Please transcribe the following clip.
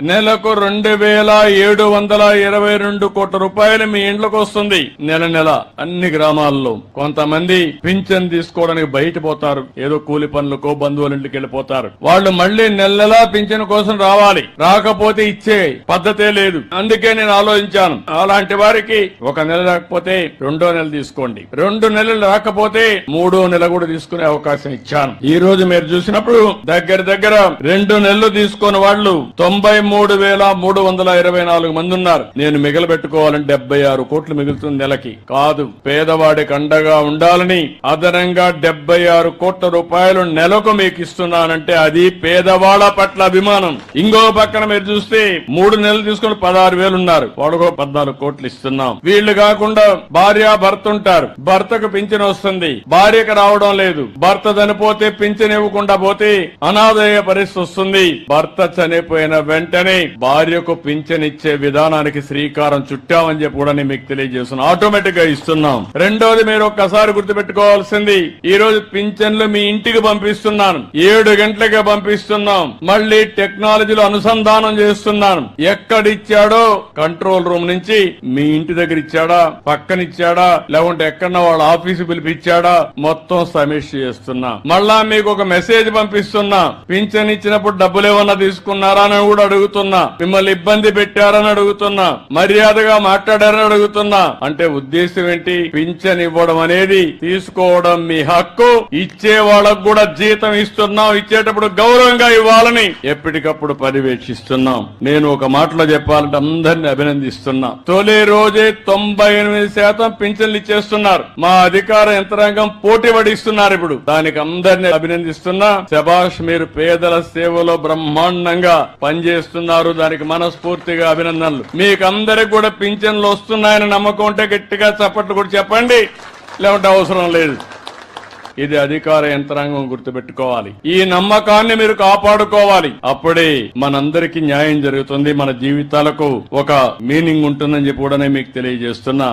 నెలకు 2,722 కోట్ల రూపాయలు మీ ఇంట్లోకి వస్తుంది నెల నెల అన్ని గ్రామాల్లో. కొంతమంది పింఛన్ తీసుకోవడానికి బయట పోతారు, ఏదో కూలి పనులకో బంధువుల ఇంటికి వెళ్ళిపోతారు. వాళ్ళు మళ్లీ నెల నెలా పింఛన్ కోసం రావాలి, రాకపోతే ఇచ్చే పద్ధతే లేదు. అందుకే నేను ఆలోచించాను, అలాంటి వారికి ఒక నెల రాకపోతే 2వ నెల తీసుకోండి, 2 నెలలు రాకపోతే 3వ నెల కూడా తీసుకునే అవకాశం ఇచ్చాను. ఈ రోజు మీరు చూసినప్పుడు దగ్గర 2 నెలలు తీసుకున్న వాళ్ళు 93,324 మంది ఉన్నారు. నేను మిగలబెట్టుకోవాలంటే 76 కోట్లు మిగులుతుంది నెలకి. కాదు, పేదవాడికి అండగా ఉండాలని అదనంగా 76 కోట్ల రూపాయలు నెలకు మీకు ఇస్తున్నానంటే అది పేదవాళ్ల పట్ల అభిమానం. ఇంకో పక్కన మీరు చూస్తే 3 నెలలు తీసుకుని 16,000 ఉన్నారు, వాడుకో 14 కోట్లు ఇస్తున్నాం. వీళ్లు కాకుండా భార్య భర్త ఉంటారు, భర్తకు పింఛన్ వస్తుంది, భార్యకు రావడం లేదు. భర్త చనిపోతే పింఛన్ ఇవ్వకుండా పోతే అనాథయ్యే పరిస్థితి వస్తుంది. భర్త చనిపోయిన వెంటనే భార్యకు పింఛన్ ఇచ్చే విధానానికి శ్రీకారం చుట్టామని చెప్పి కూడా మీకు తెలియజేస్తున్నాం. ఆటోమేటిక్ గా ఇస్తున్నాం. రెండోది మీరు ఒక్కసారి గుర్తుపెట్టుకోవాల్సింది, ఈ రోజు పింఛన్లు మీ ఇంటికి పంపిస్తున్నాను, 7 గంటలకే పంపిస్తున్నాం. మళ్లీ టెక్నాలజీలో అనుసంధానం చేస్తున్నాను. ఎక్కడిచ్చాడో కంట్రోల్ రూమ్ నుంచి మీ ఇంటి దగ్గర ఇచ్చాడా, పక్కనిచ్చాడా, లేకుంటే ఎక్కడన్నా వాళ్ళ ఆఫీసు పిలిపించాడా, మొత్తం సమీక్ష చేస్తున్నా. మళ్ళా మీకు ఒక మెసేజ్ పంపిస్తున్నా, పింఛన్ ఇచ్చినప్పుడు డబ్బులు ఏమన్నా తీసుకున్నారా అని కూడా అడుగుతున్నా, మిమ్మల్ని ఇబ్బంది పెట్టారని అడుగుతున్నా, మర్యాదగా మాట్లాడారని అడుగుతున్నా. అంటే ఉద్దేశం ఏంటి? పింఛన్ ఇవ్వడం అనేది తీసుకోవడం మీ హక్కు, ఇచ్చే వాళ్ళకు కూడా జీతం ఇస్తున్నాం, ఇచ్చేటప్పుడు గౌరవంగా ఇవ్వాలని ఎప్పటికప్పుడు పర్యవేక్షిస్తున్నాం. నేను ఒక మాటలో చెప్పాలంటే అందరినీ అభినందిస్తున్నా. తొలి రోజే 98% పింఛన్లు ఇచ్చేస్తున్నారు. మా అధికార యంత్రాంగం పోటీ పడిస్తున్నారు. ఇప్పుడు దానికి అందరినీ అభినందిస్తున్నా. శభాష్, మీరు పేదల సేవలో బ్రహ్మాండంగా పనిచేస్తున్నారు, దానికి మనస్ఫూర్తిగా అభినందనలు. మీకు అందరికి కూడా పింఛన్లు వస్తున్నాయని నమ్మకం ఉంటే గట్టిగా చప్పట్లు కూడా చెప్పండి, లేకుంటే అవసరం లేదు. ఇది అధికార యంత్రాంగం గుర్తుపెట్టుకోవాలి. ఈ నమ్మకాన్ని మీరు కాపాడుకోవాలి. అప్పుడే మనందరికీ న్యాయం జరుగుతుంది, మన జీవితాలకు ఒక మీనింగ్ ఉంటుందని చెప్పి కూడా మీకు తెలియజేస్తున్నా.